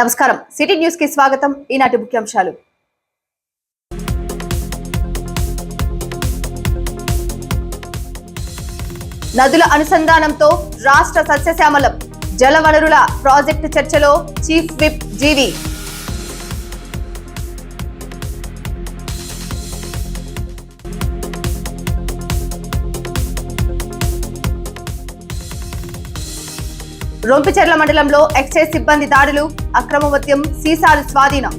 నమస్కారం city news కి స్వాగతం. ఈనాటి ముఖ్యాంశాలు. నదుల అనుసంధానంతో రాష్ట్ర సస్యశ్యామలం. జలవనరుల ప్రాజెక్టు చర్చలో చీఫ్ విప్ జీవి. రొంపిచెర్ల మండలంలో ఎక్సైజ్ సిబ్బంది దాడులు, అక్రమ మద్యం సీసాలు స్వాధీనం.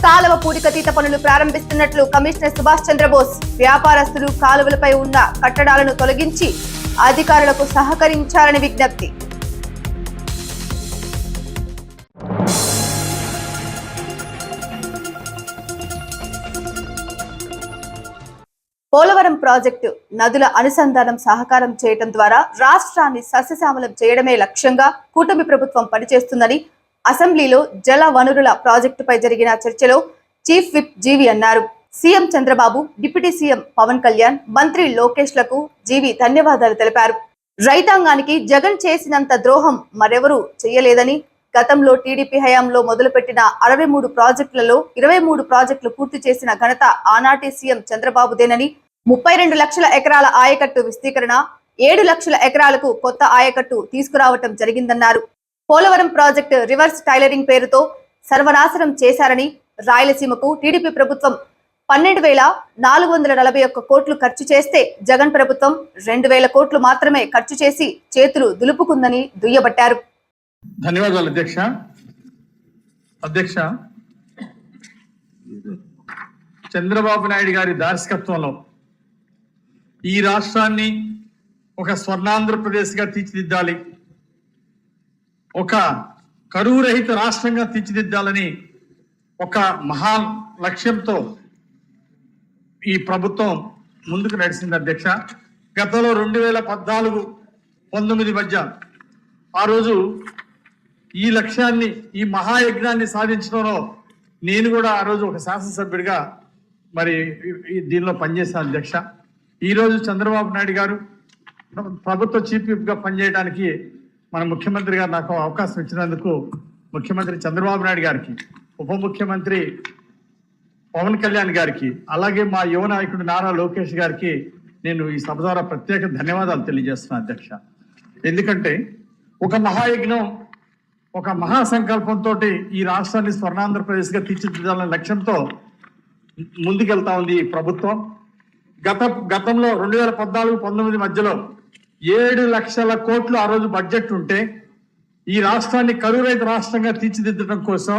కాలువ పూడికతీత పనులు ప్రారంభిస్తున్నట్లు కమిషనర్ సుభాష్ చంద్రబోస్. వ్యాపారస్తులు కాలువలపై ఉన్న కట్టడాలను తొలగించి అధికారులకు సహకరించాలని విజ్ఞప్తి. పోలవరం ప్రాజెక్టు నదుల అనుసంధానం సహకారం చేయడం ద్వారా రాష్ట్రాన్ని సస్యశ్యామలం చేయడమే లక్ష్యంగా కూటమి ప్రభుత్వం పనిచేస్తుందని అసెంబ్లీలో జల వనరుల ప్రాజెక్టుపై జరిగిన చర్చలో చీఫ్ విప్ జీవి అన్నారు. CM Chandrababu, deputy CM Pavan Kalyan, మంత్రి లోకేష్ లకు జీవి ధన్యవాదాలు తెలిపారు. రైతాంగానికి జగన్ చేసినంత ద్రోహం మరెవరూ చేయలేదని, గతంలో టీడీపీ హయాంలో మొదలుపెట్టిన 63 ప్రాజెక్టులలో 23 ప్రాజెక్టులు పూర్తి చేసిన ఘనత ఆనాటి సీఎం చంద్రబాబుదేనని, 32 లక్షల ఎకరాల ఆయకట్టు విస్తీకరణ, 7 లక్షల ఎకరాలకు కొత్త ఆయకట్టు తీసుకురావటం జరిగిందన్నారు. పోలవరం ప్రాజెక్టు రివర్స్ టైలరింగ్ పేరుతో సర్వనాశనం చేశారని, రాయలసీమకు టీడీపీ ప్రభుత్వం 12,441 కోట్లు ఖర్చు చేస్తే జగన్ ప్రభుత్వం 2,000 కోట్లు మాత్రమే ఖర్చు చేసి చేతులు దులుపుకుందని దుయ్యబట్టారు. ధన్యవాదాలు అధ్యక్ష. చంద్రబాబు నాయుడు గారి దర్శకత్వంలో ఈ రాష్ట్రాన్ని ఒక స్వర్ణాంధ్రప్రదేశ్గా తీర్చిదిద్దాలి, ఒక కరువు రహిత రాష్ట్రంగా తీర్చిదిద్దాలని ఒక మహా లక్ష్యంతో ఈ ప్రభుత్వం ముందుకు నడిచింది అధ్యక్ష. గతంలో 2014-19 మధ్య ఆ రోజు ఈ లక్ష్యాన్ని, ఈ మహాయజ్ఞాన్ని సాధించడంలో నేను కూడా ఆ రోజు ఒక శాసనసభ్యుడిగా మరి దీనిలో పనిచేశాను అధ్యక్ష. ఈరోజు చంద్రబాబు నాయుడు గారు ప్రభుత్వ చీఫ్ విప్గా పనిచేయడానికి మన ముఖ్యమంత్రి గారు నాకు అవకాశం ఇచ్చినందుకు ముఖ్యమంత్రి చంద్రబాబు నాయుడు గారికి, ఉప ముఖ్యమంత్రి పవన్ కళ్యాణ్ గారికి, అలాగే మా యువ నాయకుడు నారా లోకేష్ గారికి నేను ఈ సభ ద్వారా ప్రత్యేక ధన్యవాదాలు తెలియజేస్తున్నాను అధ్యక్ష. ఎందుకంటే ఒక మహాయజ్ఞం, ఒక మహాసంకల్పంతో ఈ రాష్ట్రాన్ని స్వర్ణాంధ్రప్రదేశ్గా తీర్చిదిద్దాలనే లక్ష్యంతో ముందుకెళ్తా ఉంది ఈ ప్రభుత్వం. గతంలో 2014-19 మధ్యలో 7 లక్షల కోట్లు ఆ రోజు బడ్జెట్ ఉంటే ఈ రాష్ట్రాన్ని కరువు రహిత రాష్ట్రంగా తీర్చిదిద్దడం కోసం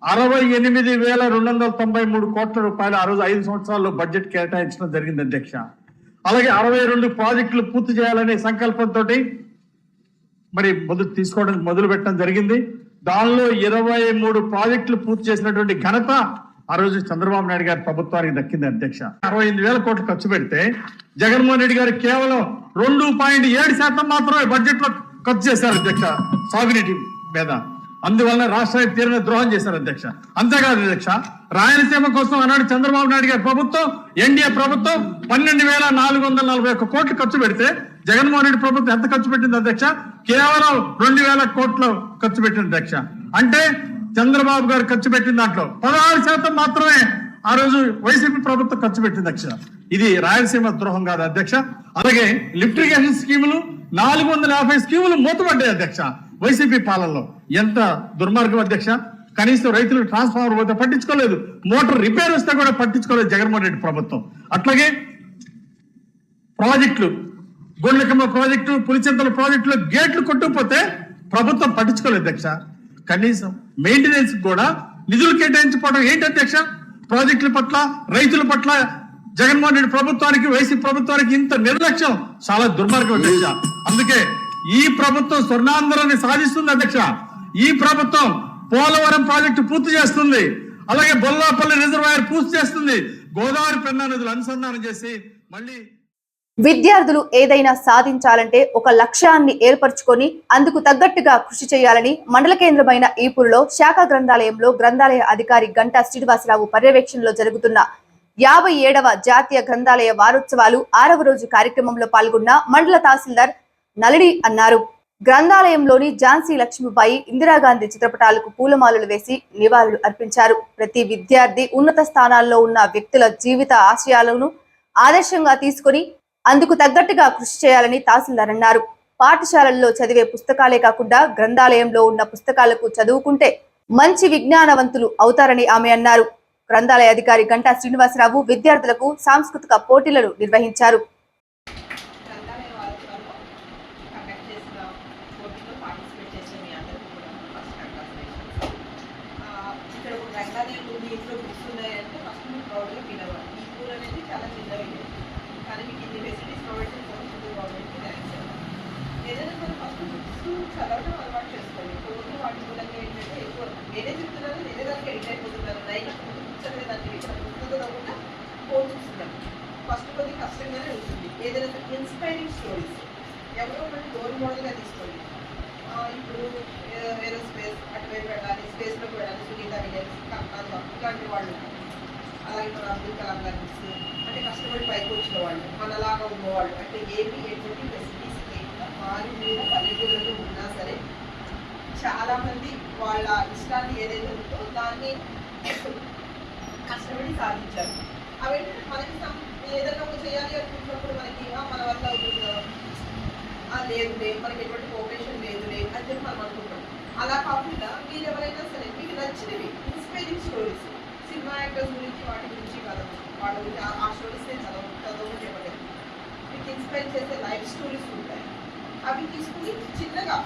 68,293 కోట్ల రూపాయలు ఆ రోజు 5 సంవత్సరాల్లో బడ్జెట్ కేటాయించడం జరిగింది అధ్యక్ష. అలాగే 62 ప్రాజెక్టులు పూర్తి చేయాలనే సంకల్పంతో మరి మొదలు పెట్టడం జరిగింది. దానిలో 23 ప్రాజెక్టులు పూర్తి చేసినటువంటి ఘనత ఆ రోజు చంద్రబాబు నాయుడు గారి ప్రభుత్వానికి దక్కింది అధ్యక్ష. 68,000 కోట్లు ఖర్చు పెడితే జగన్మోహన్ రెడ్డి గారు కేవలం 2.7% మాత్రమే బడ్జెట్ లో ఖర్చు చేశారు అధ్యక్ష సాగునీటి మీద. అందువల్ల రాష్ట్రానికి తీవ్ర ద్రోహం చేశారు అధ్యక్ష. అంతేకాదు అధ్యక్ష, రాయలసీమ కోసం ఆనాడు చంద్రబాబు నాయుడు గారి ప్రభుత్వం, ఎన్డీఏ ప్రభుత్వం 12,441 కోట్లు ఖర్చు పెడితే జగన్మోహన్ రెడ్డి ప్రభుత్వం ఎంత ఖర్చు పెట్టింది అధ్యక్ష? కేవలం 2,000 కోట్లు ఖర్చు పెట్టింది అధ్యక్ష. అంటే చంద్రబాబు గారు ఖర్చు పెట్టిన దాంట్లో 16% మాత్రమే ఆ రోజు వైసీపీ ప్రభుత్వం ఖర్చు పెట్టింది అధ్యక్ష. ఇది రాయలసీమ ద్రోహం కాదు అధ్యక్ష. అలాగే లిఫ్ట్ ఇరిగేషన్ స్కీములు 450 స్కీములు మూతపడ్డాయి అధ్యక్ష వైసీపీ పాలనలో. ఎంత దుర్మార్గం అధ్యక్ష. కనీసం రైతులకు ట్రాన్స్ఫార్మర్ పోతే పట్టించుకోలేదు, మోటార్ రిపేర్ వస్తే కూడా పట్టించుకోలేదు జగన్మోహన్ రెడ్డి ప్రభుత్వం. అట్లాగే ప్రాజెక్టులు, గొండ్లకమ్మ ప్రాజెక్టు, పులిచింతల ప్రాజెక్టులో గేట్లు కొట్టుకుపోతే ప్రభుత్వం పట్టించుకోలేదు అధ్యక్ష. కనీసం మెయింటెనెన్స్ కూడా నిధులు కేటాయించుకోవడం ఏంటి అధ్యక్ష? ప్రాజెక్టుల పట్ల, రైతుల పట్ల జగన్మోహన్ రెడ్డి ప్రభుత్వానికి, వైసీపీ ప్రభుత్వానికి ఇంత నిర్లక్ష్యం చాలా దుర్మార్గం అధ్యక్ష. అందుకే ఈ ప్రభుత్వం స్వర్ణాంధ్రాన్ని సాధిస్తుంది అధ్యక్ష. ఈ ప్రభుత్వం పోలవరం ప్రాజెక్టు పూర్తి చేస్తుంది, అలాగే బొల్లాపల్లి రిజర్వాయర్ పూర్తి చేస్తుంది, గోదావరి పెన్నా నదులు అనుసంధానం చేసి మళ్ళీ విద్యార్థులు ఏదైనా సాధించాలంటే ఒక లక్ష్యాన్ని ఏర్పరచుకొని అందుకు తగ్గట్టుగా కృషి చేయాలని మండల కేంద్రమైన ఈపూరులో శాఖ గ్రంథాలయంలో గ్రంథాలయ అధికారి గంటా శ్రీనివాసరావు పర్యవేక్షణలో జరుగుతున్న 57వ జాతీయ గ్రంథాలయ వారోత్సవాలు 6వ రోజు కార్యక్రమంలో పాల్గొన్న మండల తహసీల్దార్ నళిని అన్నారు. గ్రంథాలయంలోని ఝాన్సీ లక్ష్మీబాయి, ఇందిరాగాంధీ చిత్రపటాలకు పూలమాలలు వేసి నివాళులు అర్పించారు. ప్రతి విద్యార్థి ఉన్నత స్థానాల్లో ఉన్న వ్యక్తుల జీవిత ఆశయాలను ఆదర్శంగా తీసుకొని అందుకు తగ్గట్టుగా కృషి చేయాలని తహసీల్దార్ అన్నారు. పాఠశాలల్లో చదివే పుస్తకాలే కాకుండా గ్రంథాలయంలో ఉన్న పుస్తకాలకు చదువుకుంటే మంచి విజ్ఞానవంతులు అవుతారని ఆమె అన్నారు. గ్రంథాలయ అధికారి గంటా శ్రీనివాసరావు విద్యార్థులకు సాంస్కృతిక పోటీలను నిర్వహించారు. చదవడం అలవాటు చేసుకోండి. రోజు వాటి మూలంగా ఏంటంటే ఎక్కువ నేనే చెప్తున్నాను, నేనే దానికి ఎడిట్ అయిపోతున్నాను. నైట్ చదివేదానికి ఇక్కడ పుస్తకం చదవకుండా ఫోన్ చూస్తున్నాను. ఫస్ట్ కొద్ది కష్టంగానే ఉంటుంది. ఏదైనా ఇన్స్పైరింగ్ స్టోరీస్ ఎవరో ఒకటి రోల్ మోడల్గా తీసుకోండి. ఇప్పుడు ఏరోస్పేస్ అటువైపు వెళ్ళాలి, స్పేస్లోకి వెళ్ళాలి, సునీత విలియమ్స్, కల్పన ఇలాంటి వాళ్ళు. అలాగే మన అబ్దుల్ కలాం గారి బుక్స్ అంటే కష్టపడి పైకి వచ్చిన వాళ్ళు, మనలాగా ఉన్నవాళ్ళు, అంటే ఏమి ఎటువంటి ఫెసిలిటీస్ లేకుండా వారి కూడా పల్లెటూళ్ళలో ఉన్నా సరే చాలా మంది వాళ్ళ ఇష్టాన్ని ఏదైతే ఉందో దాన్ని కష్టపడి సాధించారు. అవి మనకి ఏదైనా ఒక చేయాలి అనుకున్నప్పుడు మనకి మన వల్ల అవుతుందా, లేదులే, మనకి ఎటువంటి కోఆపరేషన్ లేదులే అని చెప్పి మనం అనుకుంటాం. అలా కాకుండా మీరు ఎవరైనా సరే మీకు నచ్చినవి ఇన్స్పైరింగ్ స్టోరీస్, సినిమా యాక్టర్స్ గురించి వాటి గురించి కదా, వాళ్ళ గురించి ఆ స్టోరీస్ నేను చదవని చెప్పలేదు. మీకు ఇన్స్పైర్ చేసే లైఫ్ స్టోరీస్ ఉంటాయి, అవి తీసుకుని చిన్నగా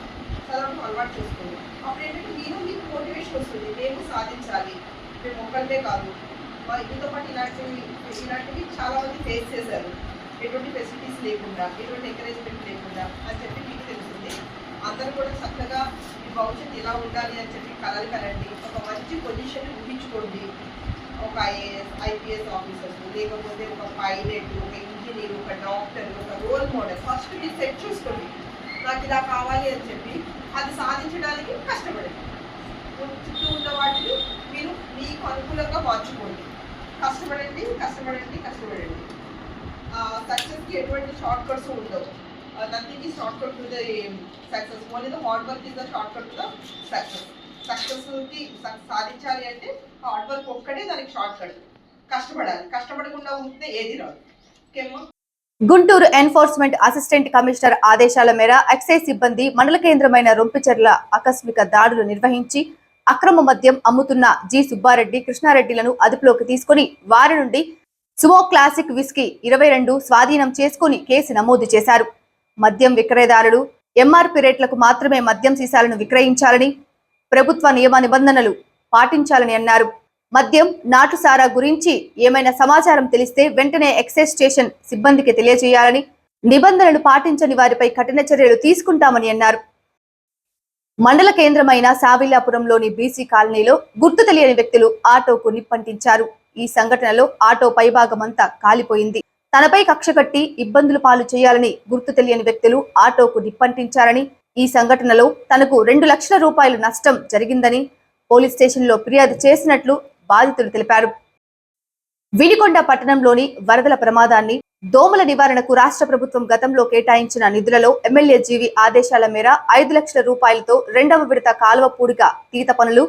చదవడం అలవాటు చేసుకోండి. అప్పుడు ఏంటంటే మీకు మోటివేషన్ వస్తుంది, మేము సాధించాలి, మేము ఒక్కళ్ళే కాదు, మీతో పాటు ఇలాంటివి చాలా మంది ఫేస్ చేశారు, ఎటువంటి ఫెసిలిటీస్ లేకుండా, ఎటువంటి ఎంకరేజ్మెంట్ లేకుండా అని చెప్పి మీకు తెలుస్తుంది. అందరూ కూడా చక్కగా మీ భవిష్యత్తు ఎలా ఉండాలి అని చెప్పి కలలు కలండి. ఒక మంచి పొజిషన్ ఊహించుకోండి. ఒక ఐపీఎస్ ఆఫీసర్స్, లేకపోతే ఒక పైలట్, ఒక ఇంజనీర్, ఒక డాక్టర్, ఒక రోల్ మోడల్. ఫస్ట్ మీరు సెట్ చూసుకోండి, నాకు ఇలా కావాలి అని చెప్పి అది సాధించడానికి కష్టపడండి. చుట్టూ ఉన్న వాటిని మీరు మీకు అనుకూలంగా మార్చుకోండి. కష్టపడండి, కష్టపడండి, కష్టపడండి. సక్సెస్కి ఎటువంటి షార్ట్ కట్స్ ఉండవు. Nothing is short cut to the success, only the hard work is the short cut to the success. సక్సెస్కి సాధించాలి అంటే హార్డ్ వర్క్ ఒక్కటే దానికి షార్ట్ కట్. కష్టపడాలి, కష్టపడకుండా ఉంటే ఏది రాదు. ఓకేమా? గుంటూరు ఎన్ఫోర్స్మెంట్ అసిస్టెంట్ కమిషనర్ ఆదేశాల మేర ఎక్సైజ్ సిబ్బంది మండల కేంద్రమైన రొంపిచెర్ల ఆకస్మిక దాడులు నిర్వహించి అక్రమ మద్యం అమ్ముతున్న జి సుబ్బారెడ్డి, కృష్ణారెడ్డిలను అదుపులోకి తీసుకుని వారి నుండి సుమో క్లాసిక్ విస్కీ 22 స్వాధీనం చేసుకుని కేసు నమోదు చేశారు. మద్యం విక్రయదారులు ఎంఆర్పి రేట్లకు మాత్రమే మద్యం సీసాలను విక్రయించాలని, ప్రభుత్వ నియమ నిబంధనలు పాటించాలని అన్నారు. మద్యం, నాటుసారా గురించి ఏమైనా సమాచారం తెలిస్తే వెంటనే ఎక్సైజ్ స్టేషన్ సిబ్బందికి తెలియజేయాలని, నిబంధనలు పాటించని వారిపై కఠిన చర్యలు తీసుకుంటామని అన్నారు. మండల కేంద్రమైన సావిల్లాపురంలోని బీసీ కాలనీలో గుర్తు తెలియని వ్యక్తులు ఆటోకు నిప్పంటించారు. ఈ సంఘటనలో ఆటో పైభాగమంతా కాలిపోయింది. తనపై కక్ష కట్టి ఇబ్బందులు పాలు చేయాలని గుర్తు తెలియని వ్యక్తులు ఆటోకు నిప్పంటించారని, ఈ సంఘటనలో తనకు 2 లక్షల రూపాయలు నష్టం జరిగిందని పోలీస్ స్టేషన్లో ఫిర్యాదు చేసినట్లు బాధితులు తెలిపారు. వినికొండ పట్టణంలోని వరదల ప్రమాదాన్ని, దోమల నివారణకు రాష్ట్ర ప్రభుత్వం గతంలో కేటాయించిన నిధులలో ఎమ్మెల్యే జీవి ఆదేశాల మేర 5 లక్షల రూపాయలతో 2వ విడత కాలువ పూడిక తీత పనులు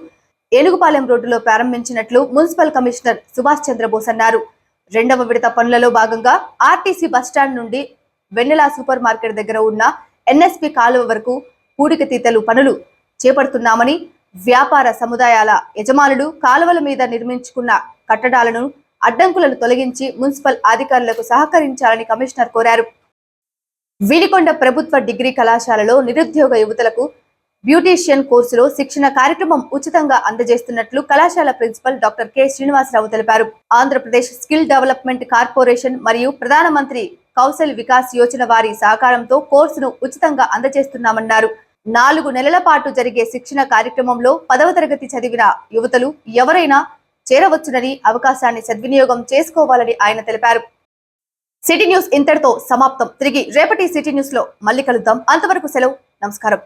ఏనుగుపాలెం రోడ్డులో ప్రారంభించినట్లు మున్సిపల్ కమిషనర్ సుభాష్ చంద్రబోస్ అన్నారు. 2వ విడత పనులలో భాగంగా ఆర్టీసీ బస్టాండ్ నుండి వెన్నెల సూపర్ మార్కెట్ దగ్గర ఉన్న ఎన్ఎస్పి కాలువ వరకు పూడిక తీతలు పనులు చేపడుతున్నామని, వ్యాపార సముదాయాల యజమానులు కాలువల మీద నిర్మించుకున్న కట్టడాలను, అడ్డంకులను తొలగించి మున్సిపల్ అధికారులకు సహకరించాలని కమిషనర్ కోరారు. వినికొండ ప్రభుత్వ డిగ్రీ కళాశాలలో నిరుద్యోగ యువతులకు బ్యూటీషియన్ కోర్సులో శిక్షణ కార్యక్రమం ఉచితంగా అందజేస్తున్నట్లు కళాశాల ప్రిన్సిపల్ డాక్టర్ కె శ్రీనివాసరావు తెలిపారు. ఆంధ్రప్రదేశ్ స్కిల్ డెవలప్మెంట్ కార్పొరేషన్ మరియు ప్రధానమంత్రి కౌశల్ వికాస్ యోజన వారి సహకారంతో కోర్సును ఉచితంగా అందజేస్తున్నామన్నారు. 4 నెలల పాటు జరిగే శిక్షణ కార్యక్రమంలో 10వ తరగతి చదివిన యువతులు ఎవరైనా చేరవచ్చునని, అవకాశాన్ని సద్వినియోగం చేసుకోవాలని ఆయన తెలిపారు. సిటీ న్యూస్ ఇంతటితో సమాప్తం. తిరిగి రేపటి సిటీ న్యూస్ లో మళ్ళీ కలుద్దాం. అంతవరకు సెలవు. నమస్కారం.